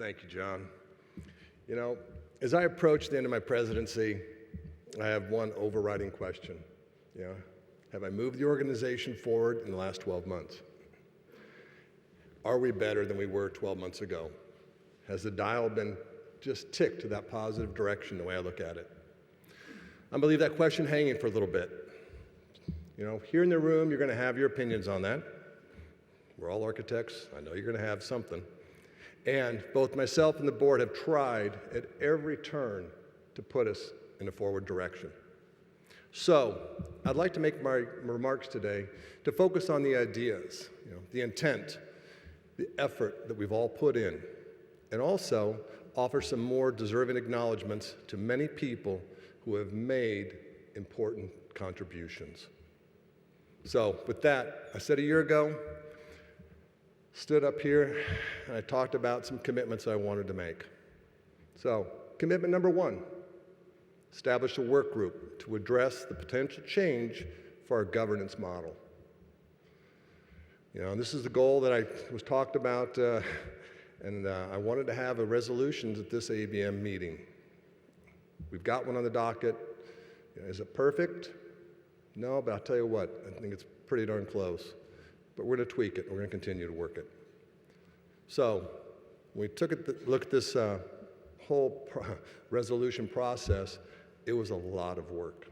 Thank you, John. You know, as I approach the end of my presidency, I have one overriding question. Have I moved the organization forward in the last 12 months? Are we better than we were 12 months ago? Has the dial been just ticked to that positive direction the way I look at it? I'm gonna leave that question hanging for a little bit. Here in the room, you're gonna have your opinions on that. We're all architects. I know you're gonna have something. And both myself and the board have tried at every turn to put us in a forward direction. So I'd like to make my remarks today to focus on the ideas, the intent, the effort that we've all put in, and also offer some more deserving acknowledgments to many people who have made important contributions. So with that, I said a year ago, stood up here, and I talked about some commitments I wanted to make. So, commitment number one, establish a work group to address the potential change for our governance model. This is the goal that I was talked about, and I wanted to have a resolution at this ABM meeting. We've got one on the docket. Is it perfect? No, but I'll tell you what, I think it's pretty darn close. But we're going to tweak it, and we're going to continue to work it. So, when we took a look at this whole resolution process, it was a lot of work.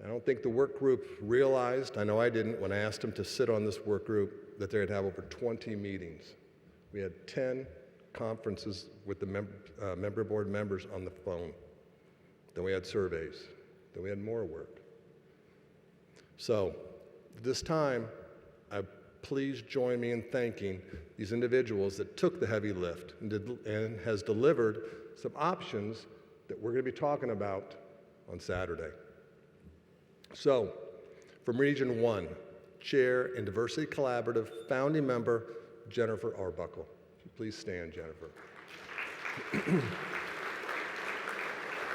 I don't think the work group realized, I know I didn't, when I asked them to sit on this work group, that they'd have over 20 meetings. We had 10 conferences with the member board members on the phone. Then we had surveys. Then we had more work. So, this time, please join me in thanking these individuals that took the heavy lift and has delivered some options that we're going to be talking about on Saturday. So, from Region 1, Chair and Diversity Collaborative founding member, Jennifer Arbuckle. Please stand, Jennifer.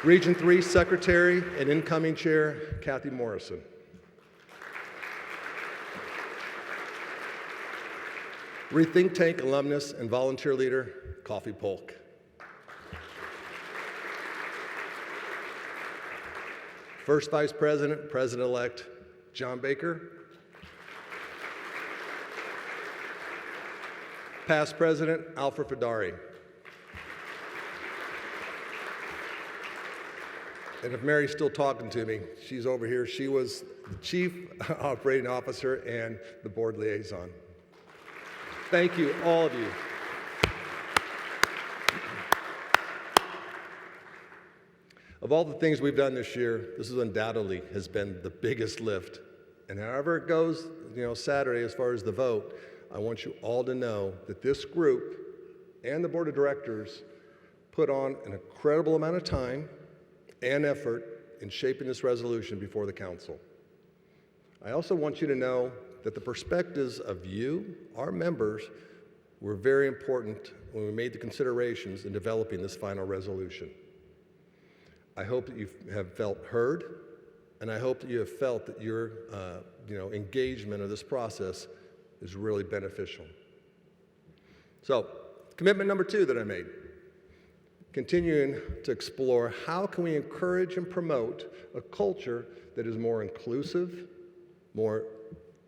Region 3, Secretary and incoming Chair, Kathy Morrison. Rethink Tank alumnus and volunteer leader, Coffee Polk. First Vice President, President-elect, John Baker. Past President, Alfred Fedari. And if Mary's still talking to me, she's over here. She was the Chief Operating Officer and the Board Liaison. Thank you, all of you. Of all the things we've done this year, this is undoubtedly has been the biggest lift. And however it goes, Saturday as far as the vote, I want you all to know that this group and the board of directors put on an incredible amount of time and effort in shaping this resolution before the council. I also want you to know that the perspectives of you, our members, were very important when we made the considerations in developing this final resolution. I hope that you have felt heard, and I hope that you have felt that your engagement of this process is really beneficial. So, commitment number 2 that I made, continuing to explore how can we encourage and promote a culture that is more inclusive, more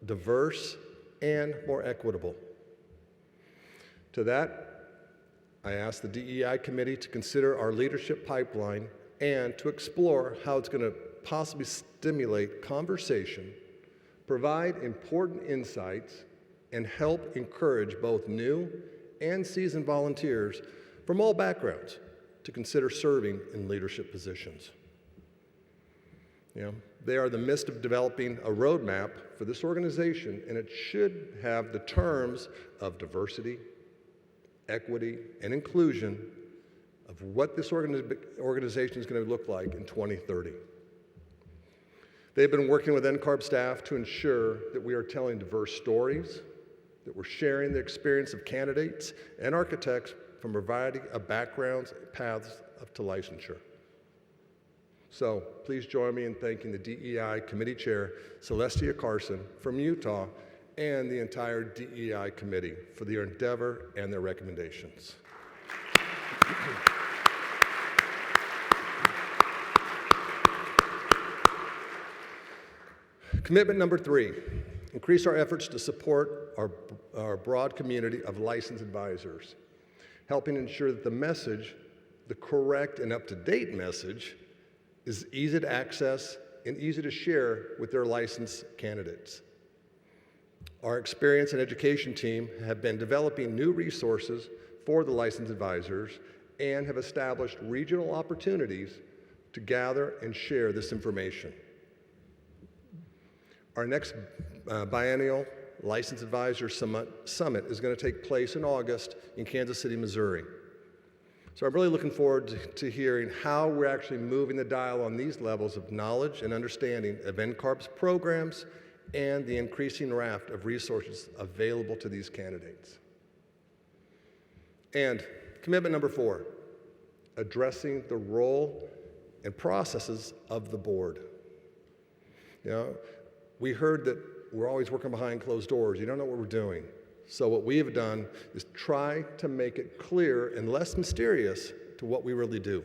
diverse, and more equitable. To that, I asked the DEI committee to consider our leadership pipeline and to explore how it's going to possibly stimulate conversation, provide important insights, and help encourage both new and seasoned volunteers from all backgrounds to consider serving in leadership positions. They are in the midst of developing a roadmap for this organization, and it should have the terms of diversity, equity, and inclusion of what this organization is going to look like in 2030. They've been working with NCARB staff to ensure that we are telling diverse stories, that we're sharing the experience of candidates and architects from a variety of backgrounds, paths up to licensure. So please join me in thanking the DEI Committee Chair, Celestia Carson from Utah, and the entire DEI Committee for their endeavor and their recommendations. Commitment number 3, increase our efforts to support our broad community of licensed advisors, helping ensure that the message, the correct and up-to-date message, is easy to access and easy to share with their licensed candidates. Our experience and education team have been developing new resources for the licensed advisors and have established regional opportunities to gather and share this information. Our next biennial Licensed Advisor Summit is going to take place in August in Kansas City, Missouri. So I'm really looking forward to hearing how we're actually moving the dial on these levels of knowledge and understanding of NCARB's programs and the increasing raft of resources available to these candidates. And commitment number 4, addressing the role and processes of the board. You know, we heard that we're always working behind closed doors. You don't know what we're doing. So what we have done is try to make it clear and less mysterious to what we really do.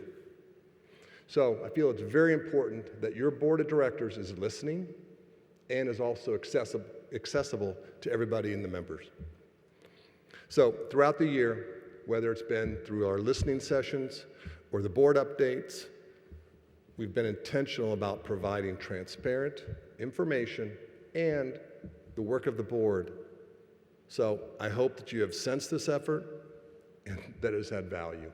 So I feel it's very important that your board of directors is listening and is also accessible to everybody in the members. So throughout the year, whether it's been through our listening sessions or the board updates, we've been intentional about providing transparent information and the work of the board. So I hope that you have sensed this effort and that it has had value.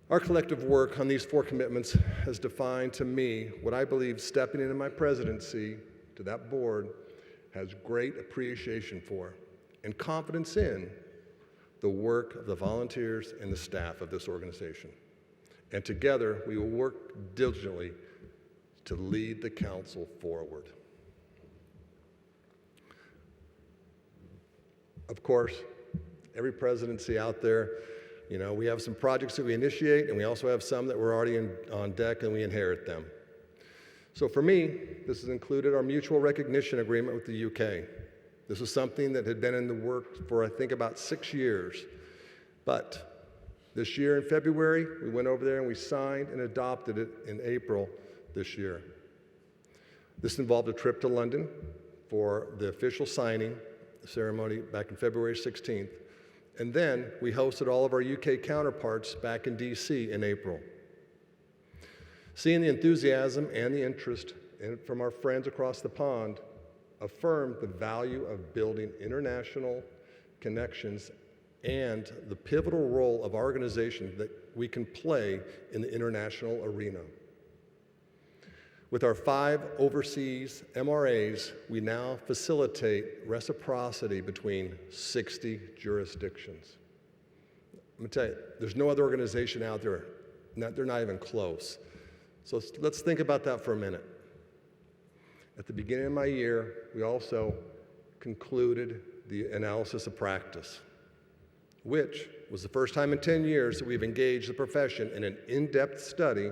Our collective work on these 4 commitments has defined to me what I believe stepping into my presidency to that board has great appreciation for and confidence in the work of the volunteers and the staff of this organization. And together, we will work diligently to lead the council forward. Of course, every presidency out there, you know, we have some projects that we initiate, and we also have some that we're already on deck and we inherit them. So for me, this has included our mutual recognition agreement with the UK. This was something that had been in the works for, I think, about 6 years. But this year in February, we went over there and we signed and adopted it in April this year. This involved a trip to London for the official signing ceremony back in February 16th. And then we hosted all of our UK counterparts back in DC in April. Seeing the enthusiasm and the interest from our friends across the pond affirmed the value of building international connections and the pivotal role of our organization that we can play in the international arena. With our 5 overseas MRAs, we now facilitate reciprocity between 60 jurisdictions. I'm gonna tell you, there's no other organization out there, they're not even close. So let's think about that for a minute. At the beginning of my year, we also concluded the analysis of practice, which was the first time in 10 years that we've engaged the profession in an in-depth study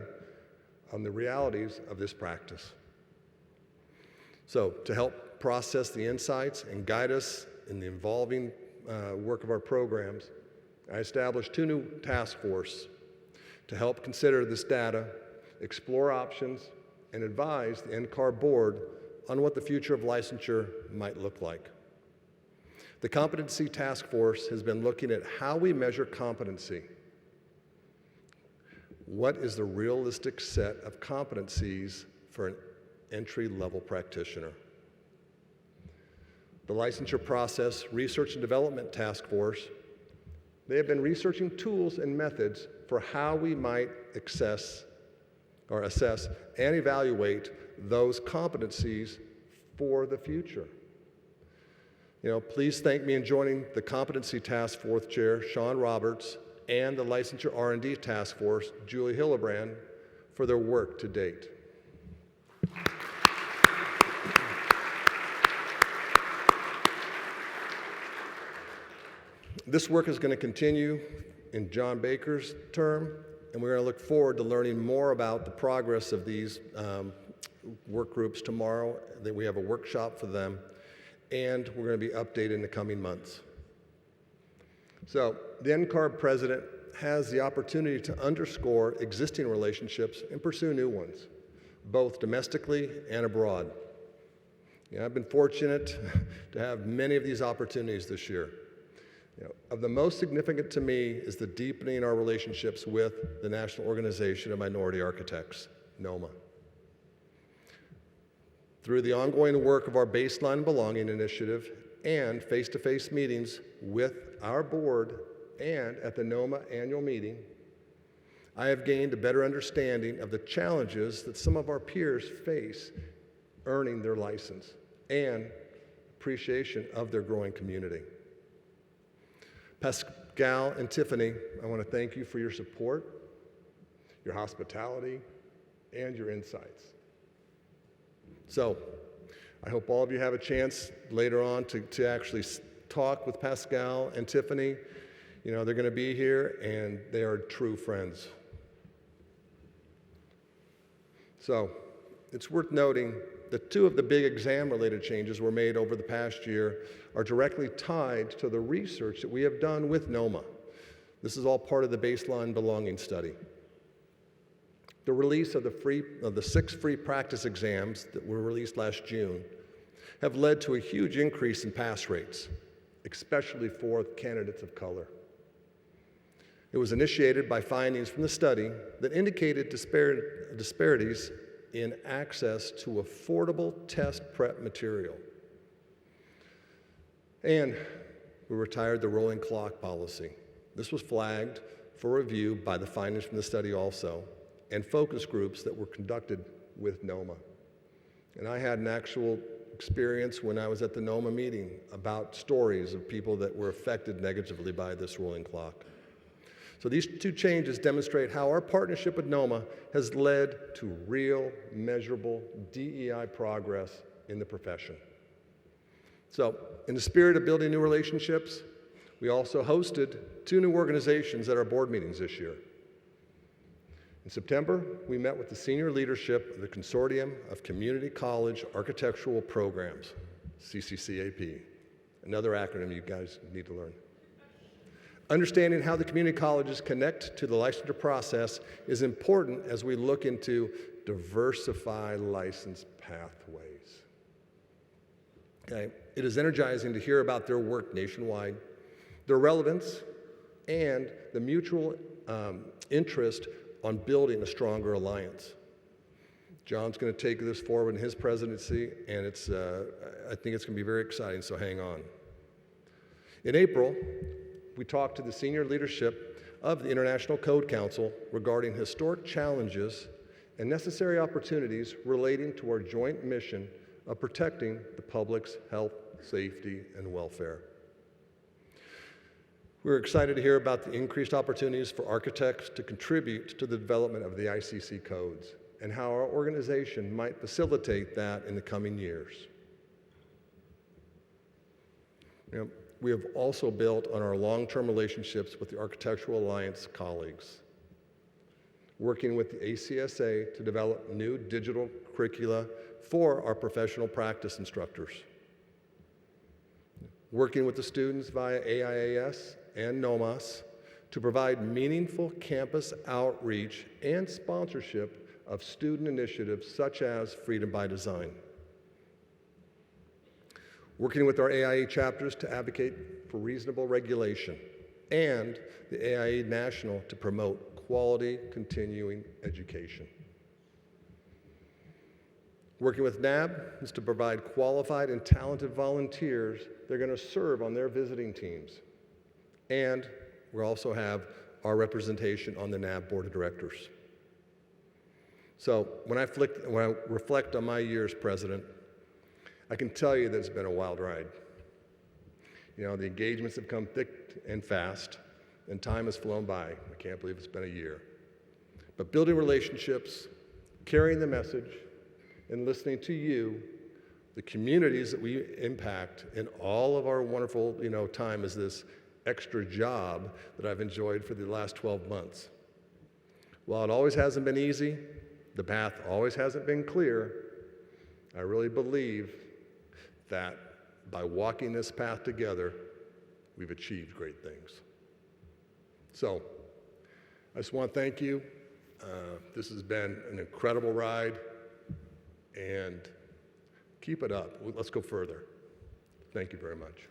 on the realities of this practice. So to help process the insights and guide us in the evolving work of our programs, I established 2 new task forces to help consider this data, explore options, and advise the NCARB board on what the future of licensure might look like. The Competency Task Force has been looking at how we measure competency. What is the realistic set of competencies for an entry-level practitioner? The Licensure Process Research and Development Task Force, they have been researching tools and methods for how we might assess and evaluate those competencies for the future. You know, please thank me in joining the Competency Task Force Chair, Sean Roberts, and the Licensure R&D Task Force, Julie Hillebrand, for their work to date. This work is going to continue in John Baker's term, and we're going to look forward to learning more about the progress of these work groups tomorrow. That we have a workshop for them, and we're going to be updated in the coming months. So the NCARB president has the opportunity to underscore existing relationships and pursue new ones, both domestically and abroad. I've been fortunate to have many of these opportunities this year. Of the most significant to me is the deepening our relationships with the National Organization of Minority Architects, NOMA. Through the ongoing work of our Baseline Belonging Initiative and face-to-face meetings with our board and at the NOMA annual meeting, I have gained a better understanding of the challenges that some of our peers face earning their license and appreciation of their growing community. Pascal and Tiffany, I want to thank you for your support, your hospitality, and your insights. So, I hope all of you have a chance later on to actually talk with Pascal and Tiffany. They're going to be here, and they are true friends. So, it's worth noting that 2 of the big exam-related changes were made over the past year are directly tied to the research that we have done with NOMA. This is all part of the Baseline Belonging Study. The release of the 6 free practice exams that were released last June have led to a huge increase in pass rates, especially for candidates of color. It was initiated by findings from the study that indicated disparities in access to affordable test prep material. And we retired the rolling clock policy. This was flagged for review by the findings from the study also, and focus groups that were conducted with NOMA. And I had an actual experience when I was at the NOMA meeting about stories of people that were affected negatively by this rolling clock. So these 2 changes demonstrate how our partnership with NOMA has led to real, measurable DEI progress in the profession. So, in the spirit of building new relationships, we also hosted 2 new organizations at our board meetings this year. In September, we met with the senior leadership of the Consortium of Community College Architectural Programs, CCCAP, another acronym you guys need to learn. Understanding how the community colleges connect to the licensure process is important as we look into diversify license pathways. Okay. It is energizing to hear about their work nationwide, their relevance, and the mutual interest on building a stronger alliance. John's going to take this forward in his presidency, and I think it's going to be very exciting, so hang on. In April, we talked to the senior leadership of the International Code Council regarding historic challenges and necessary opportunities relating to our joint mission of protecting the public's health, safety, and welfare. We're excited to hear about the increased opportunities for architects to contribute to the development of the ICC codes and how our organization might facilitate that in the coming years. We have also built on our long-term relationships with the Architectural Alliance colleagues, working with the ACSA to develop new digital curricula for our professional practice instructors, working with the students via AIAS and NOMAS to provide meaningful campus outreach and sponsorship of student initiatives such as Freedom by Design. Working with our AIA chapters to advocate for reasonable regulation, and the AIA National to promote quality continuing education. Working with NAB is to provide qualified and talented volunteers that are going to serve on their visiting teams. And we also have our representation on the NAB Board of Directors. So when I reflect on my year as president, I can tell you that it's been a wild ride. The engagements have come thick and fast, and time has flown by. I can't believe it's been a year. But building relationships, carrying the message, and listening to you, the communities that we impact, and all of our wonderful, time as this extra job that I've enjoyed for the last 12 months. While it always hasn't been easy, the path always hasn't been clear, I really believe that by walking this path together, we've achieved great things. So I just want to thank you. This has been an incredible ride, and keep it up. Let's go further. Thank you very much.